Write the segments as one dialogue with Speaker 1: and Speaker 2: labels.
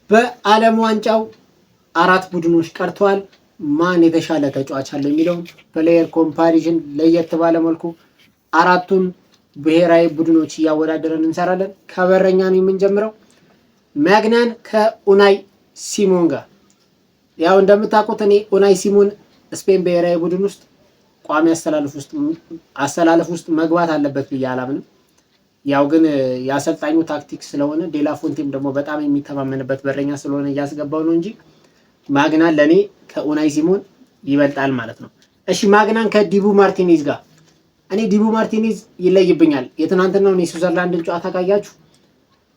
Speaker 1: በዓለም ዋንጫው 4 ቡድኖች ቀርተዋል። ማን የተሻለ ተጫዋች አለ የሚለው ፕሌየር ኮምፓሪዥን ለየት ባለ መልኩ አራቱን ብሔራዊ ቡድኖች እያወዳደረን እንሰራለን። ከበረኛ ነው የምንጀምረው። ማግናን ከኡናይ ሲሞን ጋር። ያው እንደምታውቁት እኔ ኡናይ ሲሞን ስፔን ብሔራዊ ቡድን ውስጥ ቋሚ አሰላለፍ ውስጥ መግባት አለበት ብዬ አላምንም። ያው ግን የአሰልጣኙ ታክቲክ ስለሆነ ዴላ ፎንቴም ደግሞ በጣም የሚተማመንበት በረኛ ስለሆነ እያስገባው ነው እንጂ ማግናን ለኔ ከኡናይ ሲሞን ይበልጣል ማለት ነው። እሺ ማግናን ከዲቡ ማርቲኔዝ ጋር። እኔ ዲቡ ማርቲኔዝ ይለይብኛል። የትናንትናውን የስዊዘርላንድን ጨዋታ ካያችሁ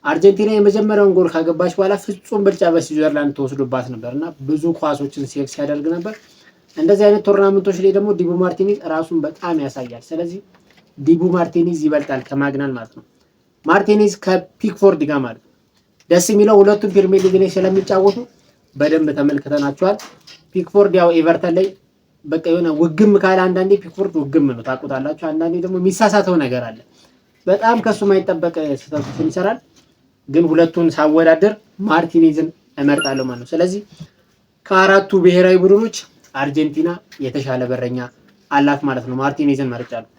Speaker 1: አርጀንቲና የመጀመሪያውን ጎል ካገባች በኋላ ፍጹም ብልጫ በስዊዘርላንድ ተወስዶባት ነበርና ብዙ ኳሶችን ሴቭ ሲያደርግ ነበር። እንደዚህ አይነት ቶርናመንቶች ላይ ደግሞ ዲቡ ማርቲኔዝ ራሱን በጣም ያሳያል። ስለዚህ ዲቡ ማርቲኔዝ ይበልጣል ከማግናን ማለት ነው። ማርቲኔዝ ከፒክፎርድ ጋር ማለት ነው። ደስ የሚለው ሁለቱም ፕሪሚየር ሊግ ላይ ስለሚጫወቱ በደንብ ተመልክተናቸዋል። ፒክፎርድ ያው ኤቨርተን ላይ በቃ የሆነ ውግም ካለ አንዳንዴ ፒክፎርድ ውግም ነው ታውቁታላችሁ። አንዳንዴ ደግሞ የሚሳሳተው ነገር አለ። በጣም ከሱ የማይጠበቅ ስህተቶችን ይሰራል። ግን ሁለቱን ሳወዳደር ማርቲኔዝን እመርጣለሁ ማለት ነው። ስለዚህ ከአራቱ ብሔራዊ ቡድኖች አርጀንቲና የተሻለ በረኛ አላት ማለት ነው። ማርቲኔዝን መርጫለሁ።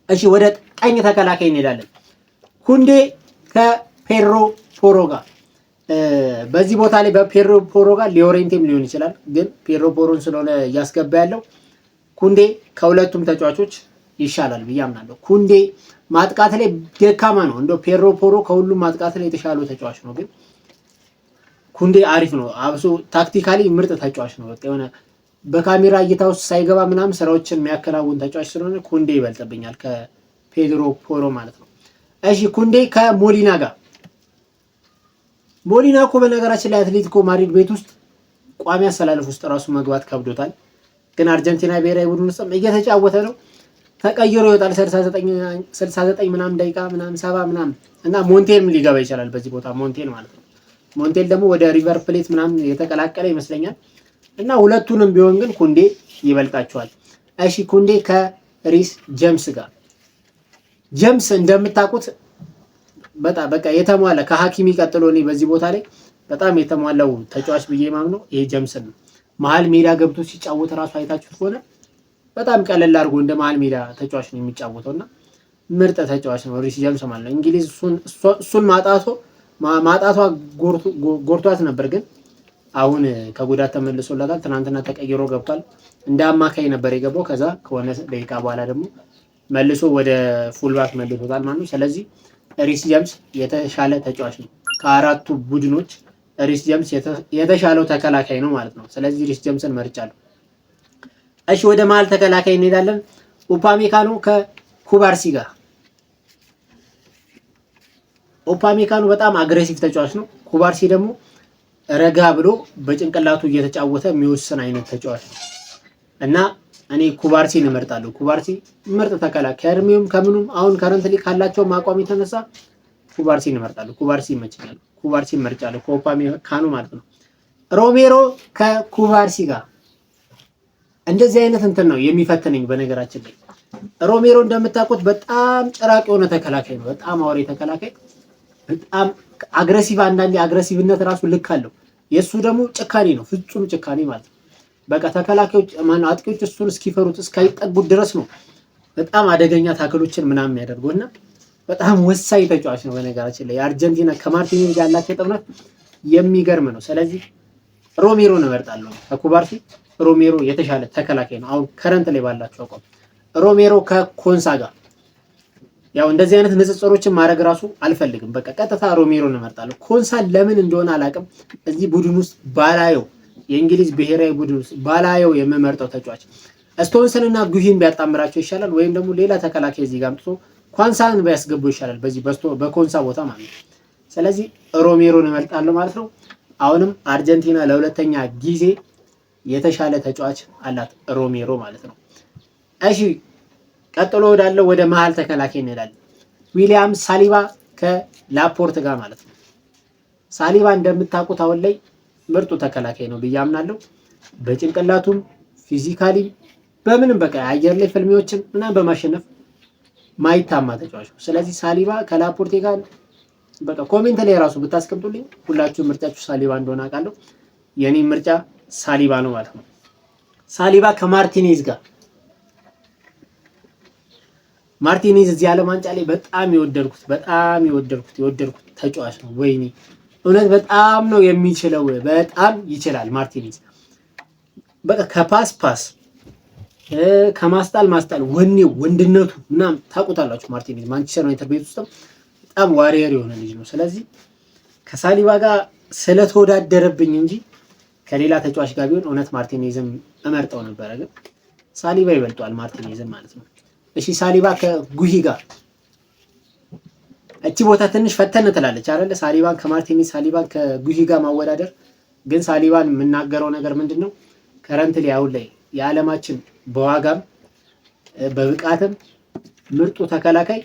Speaker 1: እሺ ወደ ቀኝ ተከላካይ እንሄዳለን። ኩንዴ ከፔድሮ ፖሮ ጋር። በዚህ ቦታ ላይ በፔድሮ ፖሮ ጋር ሊዮሬንቴም ሊሆን ይችላል። ግን ፔድሮ ፖሮን ስለሆነ እያስገባ ያለው ኩንዴ ከሁለቱም ተጫዋቾች ይሻላል ብዬ አምናለሁ። ኩንዴ ማጥቃት ላይ ደካማ ነው። እንደው ፔድሮ ፖሮ ከሁሉም ማጥቃት ላይ የተሻለው ተጫዋች ነው። ግን ኩንዴ አሪፍ ነው። አብሶ ታክቲካሊ ምርጥ ተጫዋች ነው። በቃ የሆነ በካሜራ እይታ ውስጥ ሳይገባ ምናምን ስራዎችን የሚያከናውን ተጫዋች ስለሆነ ኩንዴ ይበልጥብኛል ከፔድሮ ፖሮ ማለት ነው። እሺ ኩንዴ ከሞሊና ጋር። ሞሊና እኮ በነገራችን ላይ አትሌቲኮ ማድሪድ ቤት ውስጥ ቋሚ አሰላለፍ ውስጥ ራሱ መግባት ከብዶታል። ግን አርጀንቲና ብሔራዊ ቡድን ውስጥ እየተጫወተ ነው። ተቀይሮ ይወጣል 69 ምናምን ደቂቃ ምናምን 70 ምናምን እና ሞንቴልም ሊገባ ይችላል በዚህ ቦታ ሞንቴል ማለት ነው። ሞንቴል ደግሞ ወደ ሪቨር ፕሌት ምናምን የተቀላቀለ ይመስለኛል። እና ሁለቱንም ቢሆን ግን ኩንዴ ይበልጣቸዋል። እሺ ኩንዴ ከሪስ ጀምስ ጋር። ጀምስ እንደምታውቁት በጣም በቃ የተሟላ ከሐኪሚ ቀጥሎ እኔ በዚህ ቦታ ላይ በጣም የተሟላው ተጫዋች ብዬ ማምነው ይሄ ጀምስ ነው። መሀል ሜዳ ገብቶ ሲጫወት ራሱ አይታችሁት ከሆነ በጣም ቀለል አድርጎ እንደ መሀል ሜዳ ተጫዋች ነው የሚጫወተውና ምርጥ ተጫዋች ነው ሪስ ጀምስ ማለት ነው። እንግሊዝ እሱን ማጣቷ ጎርቷት ነበር፣ ግን አሁን ከጉዳት ተመልሶላታል። ትናንትና ተቀይሮ ገብቷል። እንደ አማካይ ነበር የገባው። ከዛ ከሆነ ደቂቃ በኋላ ደግሞ መልሶ ወደ ፉልባክ መልሶታል ማለት ነው። ስለዚህ ሪስ ጀምስ የተሻለ ተጫዋች ነው። ከአራቱ ቡድኖች ሪስ ጀምስ የተሻለው ተከላካይ ነው ማለት ነው። ስለዚህ ሪስ ጀምስን መርጫለሁ። እሺ ወደ መሀል ተከላካይ እንሄዳለን። ኡፓሜካኖ ከኩባርሲ ጋር። ኡፓሜካኖ በጣም አግሬሲቭ ተጫዋች ነው። ኩባርሲ ደግሞ ረጋ ብሎ በጭንቅላቱ እየተጫወተ የሚወስን አይነት ተጫዋች ነው እና እኔ ኩባርሲን እመርጣለሁ። ኩባርሲ ምርጥ ተከላካይ ከእድሜውም ከምኑም አሁን ከረንትሊ ካላቸው አቋም የተነሳ ኩባርሲን እመርጣለሁ። ኩባርሲ ይመችኛል። ኩባርሲን እመርጫለሁ ከኡፓሜካኖ ማለት ነው። ሮሜሮ ከኩባርሲ ጋር እንደዚህ አይነት እንትን ነው የሚፈትነኝ። በነገራችን ላይ ሮሜሮ እንደምታውቁት በጣም ጭራቅ የሆነ ተከላካይ ነው። በጣም አውሬ ተከላካይ፣ በጣም አግሬሲቭ። አንዳንዴ አግሬሲቭነት ራሱ ልክ አለው። የእሱ ደግሞ ጭካኔ ነው፣ ፍጹም ጭካኔ ማለት ነው። በቃ ተከላካዮች አጥቂዎች እሱን እስኪፈሩት እስካይጠጉት ድረስ ነው በጣም አደገኛ ታክሎችን ምናምን የሚያደርገውና በጣም ወሳኝ ተጫዋች ነው። በነገራችን ላይ አርጀንቲና ከማርቲኔዝ ጋር ያላቸው ጥምረት የሚገርም ነው። ስለዚህ ሮሜሮን እመርጣለሁ ከኩባርሲ። ሮሜሮ የተሻለ ተከላካይ ነው አሁን ከረንት ላይ ባላቸው አቋም። ሮሜሮ ከኮንሳ ጋር ያው እንደዚህ አይነት ንጽጽሮችን ማድረግ ራሱ አልፈልግም። በቃ ቀጥታ ሮሜሮን እመርጣለሁ። ኮንሳ ለምን እንደሆነ አላውቅም እዚህ ቡድን ውስጥ ባላየው፣ የእንግሊዝ ብሔራዊ ቡድን ውስጥ ባላየው የምመርጠው ተጫዋች ስቶንስን እና ጉሂን ቢያጣምራቸው ይሻላል፣ ወይም ደግሞ ሌላ ተከላካይ እዚህ ጋር አምጥቶ ኳንሳን ቢያስገቡ ይሻላል በዚህ በኮንሳ ቦታ ማለት ነው። ስለዚህ ሮሜሮን እመርጣለሁ ማለት ነው። አሁንም አርጀንቲና ለሁለተኛ ጊዜ የተሻለ ተጫዋች አላት ሮሜሮ ማለት ነው። እሺ ቀጥሎ ወዳለው ወደ መሀል ተከላካይ እንሄዳለን። ዊሊያም ሳሊባ ከላፖርት ጋር ማለት ነው። ሳሊባ እንደምታውቁት አሁን ላይ ምርጡ ተከላካይ ነው ብዬ አምናለሁ። በጭንቅላቱም ፊዚካሊ በምንም በቃ አየር ላይ ፍልሚዎችን ምናምን በማሸነፍ ማይታማ ተጫዋች ነው። ስለዚህ ሳሊባ ከላፖርቴ ጋር በቃ ኮሜንት ላይ ራሱ ብታስቀምጡልኝ ሁላችሁም ምርጫችሁ ሳሊባ እንደሆነ አውቃለሁ። የኔ ምርጫ ሳሊባ ነው ማለት ነው። ሳሊባ ከማርቲኔዝ ጋር ማርቲኔዝ እዚህ ዓለም ዋንጫ ላይ በጣም የወደድኩት ተጫዋች ነው። ወይኔ እውነት በጣም ነው የሚችለው፣ በጣም ይችላል ማርቲኔዝ። በቃ ከፓስ ከማስጣል ወኔው ወንድነቱ ምናምን ታውቁታላችሁ። ማርቲኔዝ ማንቸስተር ዩናይትድ ቤት ውስጥ በጣም ዋሪየር የሆነ ልጅ ነው። ስለዚህ ከሳሊባ ጋር ስለተወዳደረብኝ እንጂ ከሌላ ተጫዋች ጋር ቢሆን እውነት ማርቲኔዝም እመርጠው ነበረ፣ ግን ሳሊባ ይበልጧል ማርቲኔዝም ማለት ነው። እሺ ሳሊባ ከጉሂ ጋር እቺ ቦታ ትንሽ ፈተነ ትላለች አይደለ? ሳሊባን ከማርቲኔዝ ሳሊባን ከጉሂ ጋር ማወዳደር። ግን ሳሊባን የምናገረው ነገር ምንድነው? ከረንትሊ አሁን ላይ የዓለማችን በዋጋም በብቃትም ምርጡ ተከላካይ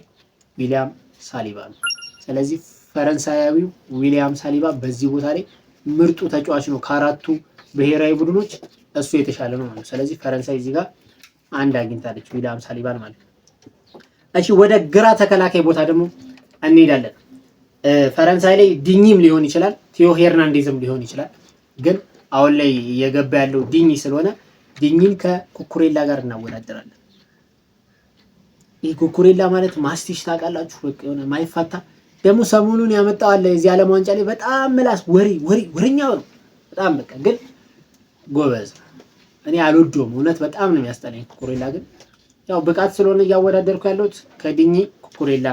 Speaker 1: ዊሊያም ሳሊባ ነው። ስለዚህ ፈረንሳያዊው ዊሊያም ሳሊባ በዚህ ቦታ ላይ ምርጡ ተጫዋች ነው። ከአራቱ ብሔራዊ ቡድኖች እሱ የተሻለ ነው ማለት ነው። ስለዚህ ፈረንሳይ እዚህ ጋር አንድ አግኝታለች ዊሊያም ሳሊባን ማለት ነው። እሺ ወደ ግራ ተከላካይ ቦታ ደግሞ እንሄዳለን። ፈረንሳይ ላይ ዲኝም ሊሆን ይችላል፣ ቲዮ ሄርናንዴዝም ሊሆን ይችላል። ግን አሁን ላይ እየገባ ያለው ዲኝ ስለሆነ ዲኝም ከኩኩሬላ ጋር እናወዳደራለን። ይህ ኩኩሬላ ማለት ማስቲሽ ታውቃላችሁ፣ በቃ የሆነ ማይፋታ ደግሞ ሰሞኑን ያመጣው አለ የዚህ ዓለም ዋንጫ ላይ በጣም ምላስ ወሬኛ ነው በጣም በቃ። ግን ጎበዝ እኔ አልወደውም እውነት በጣም ነው የሚያስጠላኝ ኩኩሬላ። ግን ያው ብቃት ስለሆነ እያወዳደርኩ ያለሁት ከዲኝ ኩኩሬላ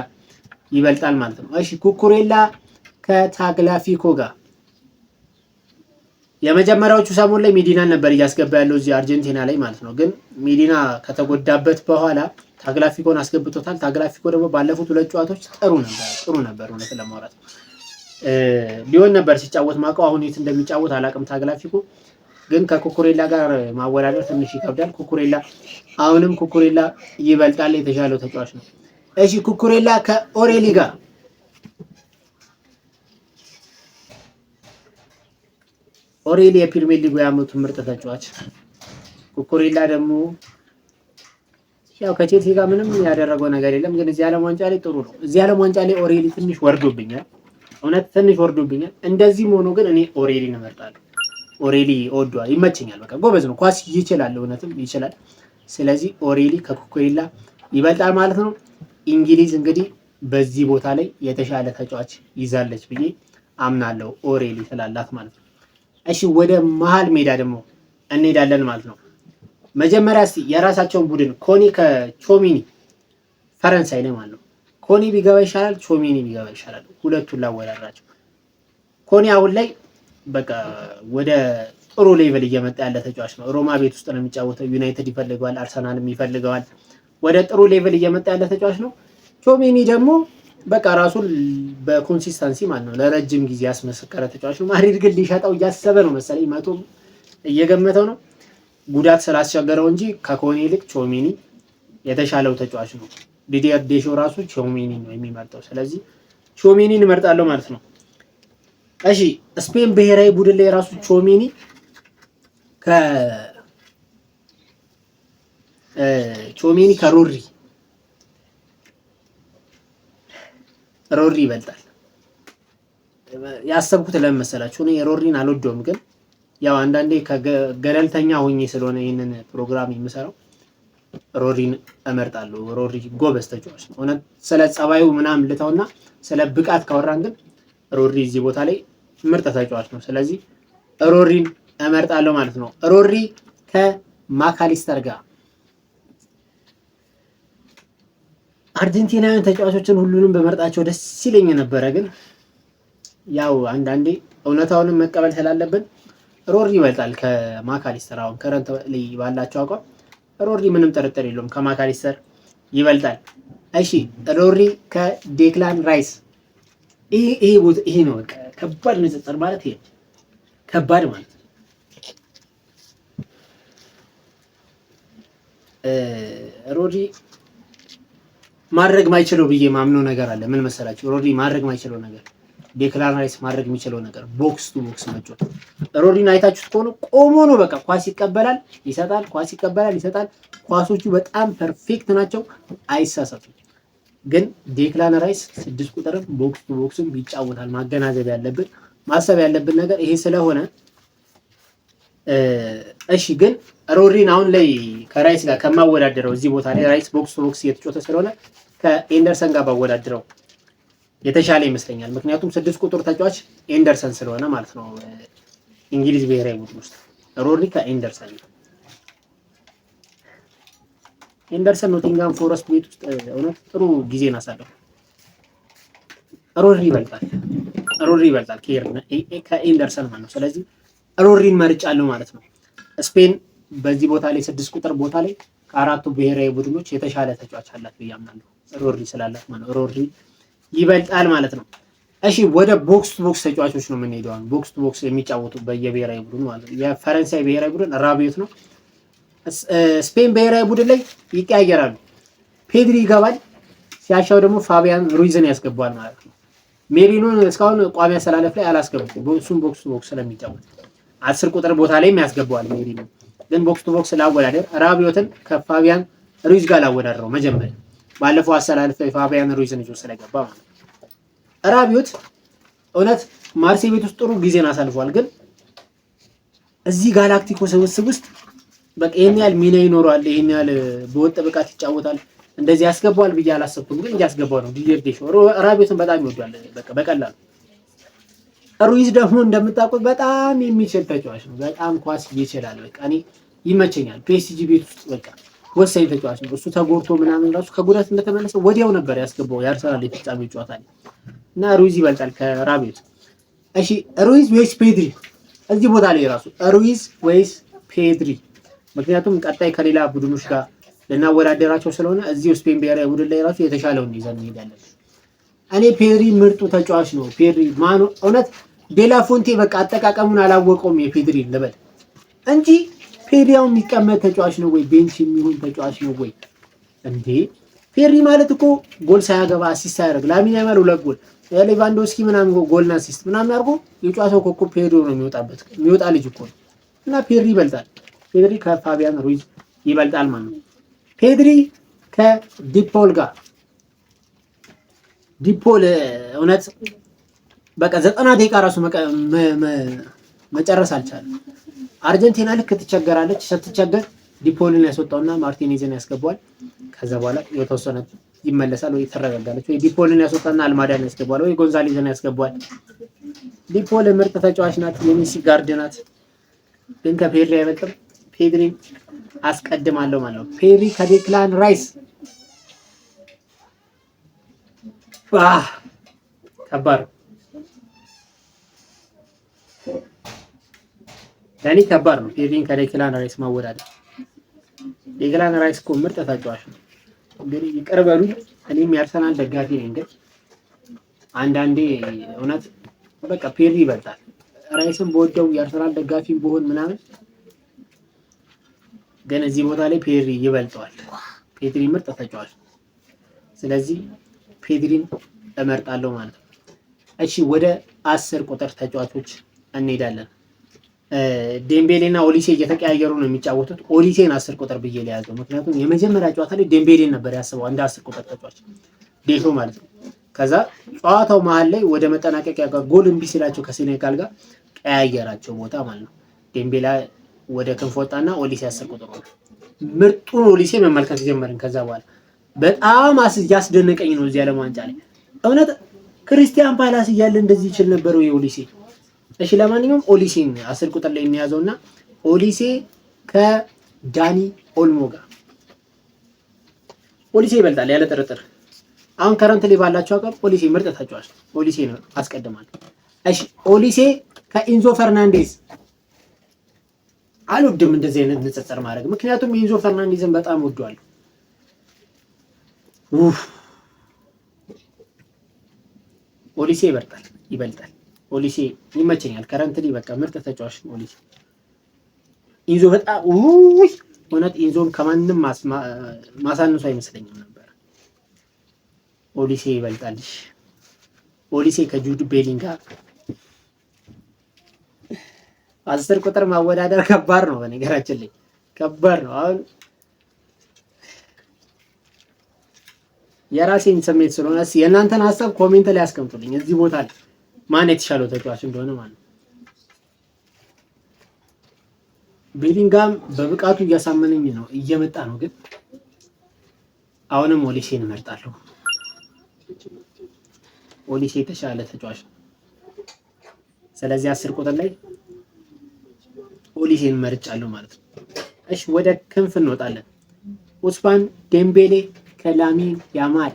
Speaker 1: ይበልጣል ማለት ነው። እሺ ኩኩሬላ ከታግላፊኮ ጋር የመጀመሪያዎቹ ሰሞን ላይ ሚዲናን ነበር እያስገባ ያለው እዚህ አርጀንቲና ላይ ማለት ነው። ግን ሚዲና ከተጎዳበት በኋላ ታግላፊኮን አስገብቶታል። ታግላፊኮ ደግሞ ባለፉት 2 ጨዋታዎች ጥሩ ነበር እውነት ለማውራት ሊሆን ነበር ሲጫወት ማቀው። አሁን የት እንደሚጫወት አላውቅም ታግላፊኮ። ግን ከኩኩሬላ ጋር ማወዳደር ትንሽ ይከብዳል። አሁንም ኩኩሬላ ይበልጣል፣ የተሻለው ተጫዋች ነው። እሺ ኩኩሬላ ከኦሬሊ ጋር ኦሬሊ የፕሪሚየር ሊጉ ያመቱ ምርጥ ተጫዋች፣ ኩኩሬላ ደግሞ ያው ከቼልሲ ጋር ምንም ያደረገው ነገር የለም። ግን እዚህ ዓለም ዋንጫ ላይ ጥሩ ነው። እዚህ ዓለም ዋንጫ ላይ ኦሬሊ ትንሽ ወርዶብኛል፣ እውነት ትንሽ ወርዶብኛል። እንደዚህም ሆኖ ግን እኔ ኦሬሊን እመርጣለሁ። ኦሬሊ ወዷል፣ ይመቸኛል። በቃ ጎበዝ ነው፣ ኳስ ይችላል፣ እውነትም ይችላል። ስለዚህ ኦሬሊ ከኩኩሬላ ይበልጣል ማለት ነው። እንግሊዝ እንግዲህ በዚህ ቦታ ላይ የተሻለ ተጫዋች ይዛለች ብዬ አምናለሁ፣ ኦሬሊ ስላላት ማለት ነው። እሺ ወደ መሃል ሜዳ ደግሞ እንሄዳለን ማለት ነው። መጀመሪያ እስቲ የራሳቸውን ቡድን ኮኒ ከቾሚኒ ፈረንሳይ ላይ ማለት ነው። ኮኒ ቢገባ ይሻላል፣ ቾሚኒ ቢገባ ይሻላል? ሁለቱን ላወዳድራቸው። ኮኒ አሁን ላይ በቃ ወደ ጥሩ ሌቭል እየመጣ ያለ ተጫዋች ነው። ሮማ ቤት ውስጥ ነው የሚጫወተው። ዩናይትድ ይፈልገዋል፣ አርሰናልም ይፈልገዋል። ወደ ጥሩ ሌቭል እየመጣ ያለ ተጫዋች ነው። ቾሚኒ ደግሞ በቃ ራሱን በኮንሲስተንሲ ማለት ነው ለረጅም ጊዜ ያስመሰከረ ተጫዋች ነው። ማድሪድ ግን ሊሸጠው እያሰበ ነው መሰለኝ፣ 100 እየገመተው ነው። ጉዳት ስላስቸገረው እንጂ ከኮኒ ይልቅ ቾሚኒ የተሻለው ተጫዋች ነው። ዲዲየር ዴሾ ራሱ ቾሚኒ ነው የሚመርጠው። ስለዚህ ቾሚኒን እመርጣለሁ ማለት ነው። እሺ ስፔን ብሔራዊ ቡድን ላይ ራሱ ቾሚኒ ከሮሪ ይበልጣል። ያሰብኩት ለምን መሰላችሁ? እኔ ሮሪን አልወደውም፣ ግን ያው አንዳንዴ ከገለልተኛ ሆኜ ስለሆነ ይሄንን ፕሮግራም የምሰራው ሮሪን እመርጣለሁ። ሮሪ ጎበዝ ተጫዋች ነው። እውነት ስለ ጸባዩ ምናምን ልተውና ስለ ብቃት ካወራን ግን ሮሪ እዚህ ቦታ ላይ ምርጥ ተጫዋች ነው። ስለዚህ ሮሪን እመርጣለሁ ማለት ነው። ሮሪ ከማካሊስተር ጋር አርጀንቲናውያን ተጫዋቾችን ሁሉንም በመርጣቸው ደስ ይለኝ ነበረ፣ ግን ያው አንዳንዴ እውነታውንም መቀበል ስላለብን ሮሪ ይበልጣል ከማካሊስተር። አሁን ከረንት ላይ ባላቸው አቋም ሮሪ ምንም ጥርጥር የለውም ከማካሊስተር ይበልጣል። እሺ ሮሪ ከዴክላን ራይስ ይሄ ነው በቃ ከባድ ንጽጽር ማለት ይሄ ከባድ ማለት ሮሪ ማድረግ ማይችለው ብዬ ማምነው ነገር አለ። ምን መሰላችሁ? ሮሪ ማድረግ ማይችለው ነገር ዴክላን ራይስ ማድረግ የሚችለው ነገር ቦክስ ቱ ቦክስ መጫወት። ሮሪን አይታችሁት ከሆነ ቆሞ ነው በቃ ኳስ ይቀበላል፣ ይሰጣል፣ ኳስ ይቀበላል፣ ይሰጣል። ኳሶቹ በጣም ፐርፌክት ናቸው፣ አይሳሳቱም። ግን ዴክላን ራይስ 6 ቁጥርም ቦክስ ቱ ቦክስም ይጫወታል። ማገናዘብ ያለብን ማሰብ ያለብን ነገር ይሄ ስለሆነ እሺ። ግን ሮድሪን አሁን ላይ ከራይስ ጋር ከማወዳደረው እዚህ ቦታ ላይ ራይስ ቦክስ ቱ ቦክስ እየተጫወተ ስለሆነ ከኤንደርሰን ጋር ባወዳደረው የተሻለ ይመስለኛል። ምክንያቱም 6 ቁጥር ተጫዋች ኤንደርሰን ስለሆነ ማለት ነው እንግሊዝ ብሔራዊ ቡድን ውስጥ ሮድሪ ከኤንደርሰን ነው። ኤንደርሰን ኖቲንጋም ፎረስት ቤት ውስጥ እውነት ጥሩ ጊዜን አሳለፈ። ሮድሪ ይበልጣል ከኤንደርሰን ማለት ነው። ስለዚህ ሮድሪን መርጫለሁ ማለት ነው። ስፔን በዚህ ቦታ ላይ 6 ቁጥር ቦታ ላይ ከአራቱ ብሔራዊ ቡድኖች የተሻለ ተጫዋች አላት ብዬ አምናለሁ። ሮድሪ ስላላት ማለት ነው። ሮድሪ ይበልጣል ማለት ነው። እሺ ወደ ቦክስ ቱ ቦክስ ተጫዋቾች ነው የምንሄደው። ቦክስ ቱ ቦክስ የሚጫወቱ በየብሔራዊ ቡድኑ ማለት ነው። የፈረንሳይ ብሔራዊ ቡድን ራቢዮት ነው። ስፔን ብሔራዊ ቡድን ላይ ይቀያየራሉ። ፔድሪ ይገባል፣ ሲያሻው ደግሞ ፋቢያን ሩይዝን ያስገባዋል ማለት ነው። ሜሪኖን እስካሁን ቋሚ አሰላለፍ ላይ አላስገቡም። እሱም ቦክስ ቱ ቦክስ ስለሚጫወት 10 ቁጥር ቦታ ላይም ያስገባዋል ሜሪኖ። ግን ቦክስ ቱ ቦክስ ላወዳደር ራቢዮትን ከፋቢያን ሩይዝ ጋር ላወዳደረው መጀመሪያ ባለፈው አሰላለፍ ላይ ፋቢያን ሩይዝን ይዞ ስለገባ ማለት ነው። ራቢዮት እውነት ማርሴይ ቤት ውስጥ ጥሩ ጊዜን አሳልፏል። ግን እዚህ ጋላክቲኮ ስብስብ ውስጥ በቃ ይሄን ያህል ሚና ይኖረዋል፣ ይሄን ያህል በወጥ ብቃት ይጫወታል፣ እንደዚህ ያስገባዋል ብዬ አላሰብኩም። ግን እያስገባው ነው። ዲዲር ዴሾ ራቢዮትን በጣም ይወዷል። በቃ በቀላሉ ሩይዝ ደግሞ እንደምታውቁት በጣም የሚችል ተጫዋች ነው። በጣም ኳስ ይችላል። በቃ እኔ ይመቸኛል። ፒኤስጂ ቤት ውስጥ በቃ ወሳኝ ተጫዋች ነው። እሱ ተጎድቶ ምናምን ራሱ ከጉዳት እንደተመለሰ ወዲያው ነበር ያስገባው የአርሰናል የፍጻሜ ጨዋታ ላይ እና ሩይዝ ይበልጣል ከራቢዮት። እሺ ሩይዝ ወይስ ፔድሪ? እዚህ ቦታ ላይ ራሱ ሩይዝ ወይስ ፔድሪ? ምክንያቱም ቀጣይ ከሌላ ቡድኖች ጋር ልናወዳደራቸው ስለሆነ እዚህ ስፔን ብሔራዊ ቡድን ላይ ራሱ የተሻለውን ይዘን እንሄዳለን። እኔ ፔድሪ ምርጡ ተጫዋች ነው። ፔድሪ ማኑ እውነት ዴላፎንቴ በቃ አጠቃቀሙን አላወቀውም የፔድሪ ልበል እንጂ ፔድሪያው የሚቀመጥ ተጫዋች ነው ወይ ቤንች የሚሆን ተጫዋች ነው ወይ እንዴ? ፔድሪ ማለት እኮ ጎል ሳያገባ አሲስት ሳያደርግ ላሚን ያማል 2 ጎል ሌቫንዶስኪ ምናምን ጎልና አሲስት ምናምን አድርጎ የጨዋታው ኮከብ ፔድሪ ነው የሚወጣ ልጅ እኮ እና ፔድሪ ይበልጣል። ፔድሪ ከፋቢያን ሩይዝ ይበልጣል ማለት ነው። ፔድሪ ከዲፖል ጋር ዲፖል እውነት በቃ 90 ደቂቃ ራሱ መጨረስ አልቻለም። አርጀንቲና ልክ ትቸገራለች። ስትቸገር ዲፖልን ያስወጣውና ማርቲኔዝን ያስገባዋል። ከዛ በኋላ የተወሰነ ይመለሳል ወይ ተረጋጋለች ወይ ዲፖልን ያስወጣና አልማዳን ያስገባዋል ወይ ጎንዛሌዝን ያስገባዋል። ዲፖል ምርጥ ተጫዋች ናት፣ የሜሲ ጋርድ ናት። ግን ከፔድሪ አይበልጥም። ፔድሪ አስቀድማለሁ ማለት ነው። ፔድሪ ከዴክላን ራይስ ከባድ ለኔ ከባድ ነው። ፔድሪን ከዴክላን ራይስ ማወዳደር። ዴክላን ራይስ እኮ ምርጥ ተጫዋች ነው። እንግዲህ ይቅር በሉኝ፣ እኔም የአርሰናል ደጋፊ ነኝ። ግን አንዳንዴ እውነት በቃ ፔድሪ ይበልጣል። ራይስን በወደው የአርሰናል ደጋፊ ብሆን ምናምን፣ ግን እዚህ ቦታ ላይ ፔድሪ ይበልጠዋል። ፔድሪ ምርጥ ተጫዋች ነው። ስለዚህ ፔድሪን እመርጣለሁ ማለት ነው። እሺ ወደ 10 ቁጥር ተጫዋቾች እንሄዳለን። ዴምቤሌና ኦሊሴ እየተቀያየሩ ነው የሚጫወቱት። ኦሊሴን 10 ቁጥር ብዬ ለያዘው፣ ምክንያቱም የመጀመሪያ ጨዋታ ላይ ዴምቤሌን ነበር ያስበው እንደ 10 ቁጥር ተጫዋች ዴሾ ማለት ነው። ከዛ ጨዋታው መሀል ላይ ወደ መጠናቀቂያ ጋር ጎል እምቢ ሲላቸው ከሴኔጋል ጋር ቀያየራቸው ቦታ ማለት ነው። ዴምቤላ ወደ ክንፍ ወጣና ኦሊሴ 10 ቁጥር ሆነ። ምርጡን ኦሊሴ መመልከት ጀመርን። ከዛ በኋላ በጣም ያስደነቀኝ ነው እዚህ ዓለም ዋንጫ ላይ እውነት ክሪስቲያን ፓላስ እያለ እንደዚህ ይችል ነበረው የኦሊሴ። እሺ ለማንኛውም ኦሊሴን 10 ቁጥር ላይ የሚያዘውና ኦሊሴ ከዳኒ ኦልሞ ጋር ኦሊሴ ይበልጣል ያለ ጥርጥር። አሁን ከረንት ላይ ባላችሁ አቀር ኦሊሴ ምርጥ ተጫዋች ነው። ኦሊሴ ነው አስቀድማለሁ። እሺ ኦሊሴ ከኢንዞ ፈርናንዴዝ አልወድም እንደዚህ አይነት ንጽጽር ማድረግ፣ ምክንያቱም ኢንዞ ፈርናንዴዝን በጣም ወደዋለሁ። ኦሊሴ ይበልጣል። ኦሊሴ ይመቸኛል። ከረንትሊ በቃ ምርጥ ተጫዋች ነው ኦሊሴ። ኢንዞ በጣም እውነት ኢንዞን ከማንም ማሳነሱ አይመስለኝም ነበር። ኦሊሴ ይበልጣል። ኦሊሴ ከጁድ ቤሊንጋም 10 ቁጥር ማወዳደር ከባድ ነው። በነገራችን ላይ ከባድ ነው። አሁን የራሴን ስሜት ስለሆነ የእናንተን ሀሳብ ኮሜንት ላይ አስቀምጡልኝ። እዚህ ቦታ ላይ ማን የተሻለው ተጫዋች እንደሆነ ማለት ነው። ቤሊንጋም በብቃቱ እያሳመነኝ ነው፣ እየመጣ ነው። ግን አሁንም ኦሊሴን እመርጣለሁ። ኦሊሴ የተሻለ ተጫዋች ነው። ስለዚህ 10 ቁጥር ላይ ኦሊሴን መርጫለሁ ማለት ነው። እሺ ወደ ክንፍ እንወጣለን። ኡስማን ዴምቤሌ ከላሚን ያማል።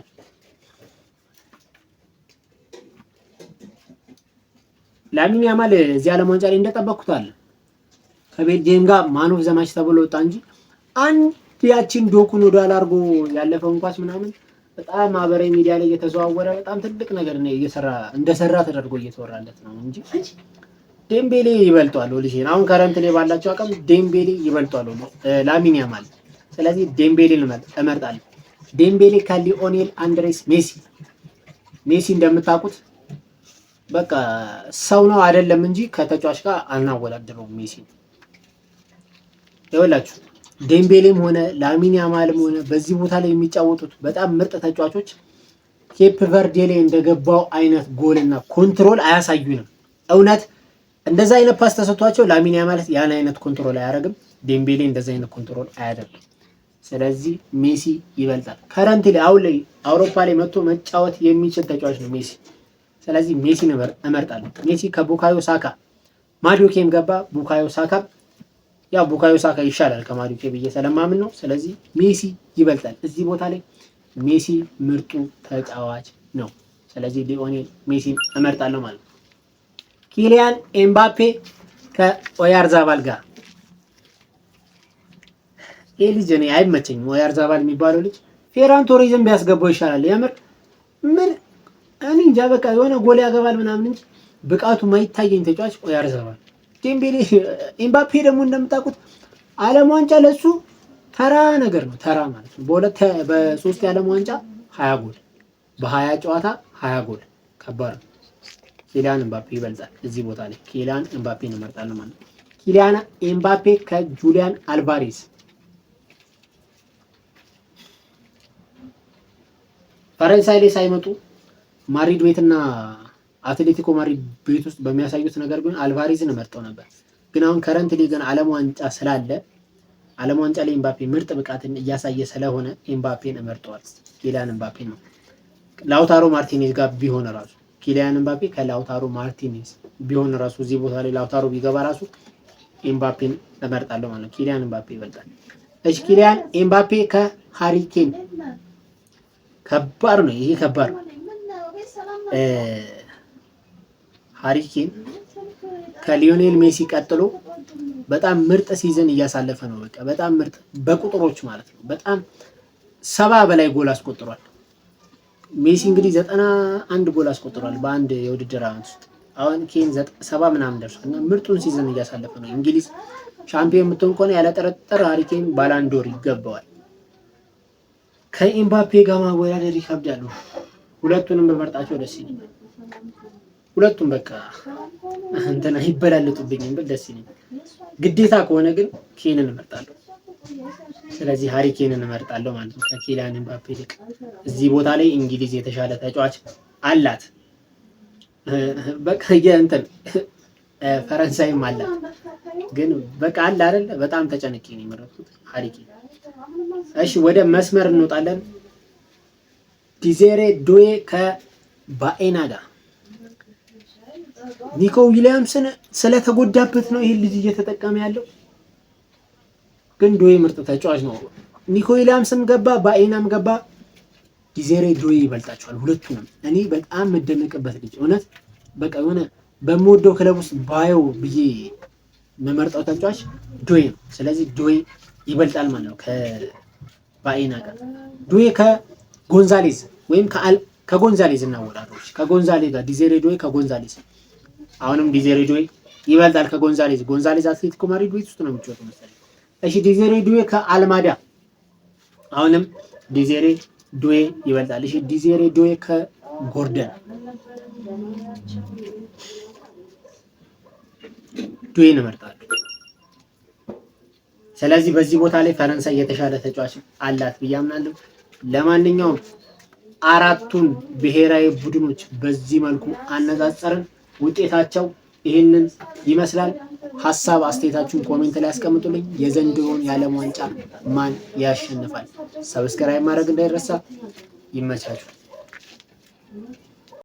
Speaker 1: ላሚን ያማል እዚህ ዓለም ዋንጫ ላይ እንደጠበቅኩት አለ ከቤልጂየም ጋር ማን ኦፍ ዘ ማች ተብሎ ወጣ እንጂ አንድ ያችን ዶኩን ወደ አላርጎ ያለፈውን ኳስ ምናምን በጣም ማህበራዊ ሚዲያ ላይ እየተዘዋወረ በጣም ትልቅ ነገር ነው እንደሰራ ተደርጎ እየተወራለት ነው እንጂ ዴምቤሌ ይበልጧል ኦሊሴን። አሁን ከረንት ላይ ባላቸው አቅም ዴምቤሌ ይበልጧል ላሚን ያማል። ስለዚህ ዴምቤሌን እመርጣለሁ። ዴምቤሌ ከሊኦኔል አንድሬስ ሜሲ እንደምታውቁት በቃ ሰው ነው አይደለም እንጂ ከተጫዋች ጋር አናወዳድረውም። ሜሲ ይኸውላችሁ ዴምቤሌም ሆነ ላሚን ያማልም ሆነ በዚህ ቦታ ላይ የሚጫወቱት በጣም ምርጥ ተጫዋቾች ኬፕ ቨርዴ ላይ እንደገባው አይነት ጎልና ኮንትሮል አያሳዩንም። እውነት እንደዛ አይነት ፓስ ተሰጥቷቸው ላሚን ያማል ያን አይነት ኮንትሮል አያደርግም። ዴምቤሌ እንደዛ አይነት ኮንትሮል አያደርግም። ስለዚህ ሜሲ ይበልጣል። ከረንት ላይ አሁን ላይ አውሮፓ ላይ መጥቶ መጫወት የሚችል ተጫዋች ነው ሜሲ። ስለዚህ ሜሲን እመርጣለሁ። ሜሲ ከቡካዮ ሳካ ማዱኬም ገባ ቡካዮ ሳካ ያው ቡካዮ ሳካ ይሻላል ከማዱኬ ብዬ ስለማምን ነው። ስለዚህ ሜሲ ይበልጣል። እዚህ ቦታ ላይ ሜሲ ምርጡ ተጫዋች ነው። ስለዚህ ሊኦኔል ሜሲን እመርጣለሁ ማለት ነው። ኪሊያን ኤምባፔ ከኦያርዛባል ጋር ይህ ልጅ እኔ አይመቸኝም። ኦያርዛባል የሚባለው ልጅ ፌራን ቶሬዝን ቢያስገባው ይሻላል። የምር ምን እኔ እንጃ በቃ የሆነ ጎል ያገባል ምናምን እንጂ ብቃቱ ማይታየኝ ተጫዋች ኦያርዛባል። ዴምቤሌ ኤምባፔ ደግሞ እንደምታውቁት ዓለም ዋንጫ ለሱ ተራ ነገር ነው። ተራ ማለት ነው። በሶስት የዓለም ዋንጫ 20 ጎል በ20 ጨዋታ 20 ጎል ከባድ ነው። ኪሊያን ኤምባፔ ይበልጣል። እዚህ ቦታ ላይ ኪሊያን ኤምባፔን እመርጣለሁ ማለት ነው። ኪሊያን ኤምባፔ ከጁሊያን አልቫሬዝ ፈረንሳይ ላይ ሳይመጡ ማድሪድ ቤትና አትሌቲኮ ማድሪድ ቤት ውስጥ በሚያሳዩት ነገር ግን አልቫሬዝን እመርጠው ነበር። ግን አሁን ከረንት ላይ ግን ዓለም ዋንጫ ስላለ ዓለም ዋንጫ ላይ ኤምባፔ ምርጥ ብቃትን እያሳየ ስለሆነ ኤምባፔን እመርጠዋል። ኪሊያን ኤምባፔ ነው። ላውታሮ ማርቲኔዝ ጋር ቢሆን ራሱ ኪሊያን ኤምባፔ ከላውታሮ ማርቲኔዝ ቢሆን ራሱ እዚህ ቦታ ላይ ላውታሮ ቢገባ ራሱ ኤምባፔን እመርጣለሁ ማለት ነው። ኪሊያን ኤምባፔ ይበልጣል። እሺ ኪሊያን ኤምባፔ ከሃሪ ኬን ከባድ ነው። ይሄ ከባድ ነው። ሃሪ ኬን ከሊዮኔል ሜሲ ቀጥሎ በጣም ምርጥ ሲዝን እያሳለፈ ነው። በቃ በጣም ምርጥ በቁጥሮች ማለት ነው። በጣም 70 በላይ ጎል አስቆጥሯል። ሜሲ እንግዲህ 91 ጎል አስቆጥሯል በአንድ የውድድር ዓመት ውስጥ። አሁን ኬን 70 ምናምን ደርሷል እና ምርጡን ሲዝን እያሳለፈ ነው። እንግሊዝ ሻምፒዮን የምትሆን ከሆነ ያለ ጥርጥር ሃሪ ኬን ባላንዶር ይገባዋል። ከኤምባፔ ጋር ማወዳደር ይከብዳል። ሁለቱንም በመርጣቸው ደስ ይለኛል። ሁለቱም በቃ እንትና ይበላለጡብኝ ብል ደስ ይለኛል። ግዴታ ከሆነ ግን ኬንን እመርጣለሁ። ስለዚህ ሃሪ ኬንን እመርጣለሁ ማለት ነው ከኪሊያን ኤምባፔ ይልቅ። እዚህ ቦታ ላይ እንግሊዝ የተሻለ ተጫዋች አላት። በቃ የእንትን ፈረንሳይም አላት። ግን በቃ አለ አይደል በጣም ተጨንቄ ነው የመረጥኩት ሃሪ ኬን። እሺ ወደ መስመር እንወጣለን። ዲዜሬ ዱዌ ከባኤና ጋር ኒኮ ዊሊያምስን ስለተጎዳበት ነው ይሄ ልጅ እየተጠቀመ ያለው። ግን ዱዌ ምርጥ ተጫዋች ነው። ኒኮ ዊሊያምስም ገባ ባኤናም ገባ፣ ዲዜሬ ዱዌ ይበልጣቸዋል ሁለቱንም። እኔ በጣም መደነቅበት ልጅ እውነት በቃ የሆነ በምወደው ክለብ ውስጥ ባየው ብዬ መመርጠው ተጫዋች ዱዌ ነው። ስለዚህ ዱዌ ይበልጣል ማለት ነው ከባኤና ጋር። ዱዌ ከጎንዛሌዝ ወይም ከጎንዛሌዝ እናወዳድሮች ከጎንዛሌዝ ጋር ዲዜሬ ዱዌ ከጎንዛሌዝ አሁንም ዲዜሬ ዱዌ ይበልጣል ከጎንዛሌዝ። ጎንዛሌዝ አትሌቲኮ ማድሪድ ቤት ውስጥ ነው የሚጫወተው መሰለኝ። እሺ ዲዜሬ ዱዌ ከአልማዳ አሁንም ዲዜሬ ዱዌ ይበልጣል። እሺ ዲዜሬ ዱዌ ከጎርደን ዱዌን እመርጣለሁ። ስለዚህ በዚህ ቦታ ላይ ፈረንሳይ የተሻለ ተጫዋች አላት ብዬ አምናለሁ። ለማንኛውም አራቱን ብሔራዊ ቡድኖች በዚህ መልኩ አነጻጸርን። ውጤታቸው ይህንን ይመስላል። ሀሳብ አስተያየታችሁን ኮሜንት ላይ አስቀምጡልኝ። የዘንድሮውን የዓለም ዋንጫ ማን ያሸንፋል? ሰብስክራይብ ማድረግ እንዳይረሳ። ይመቻችሁ።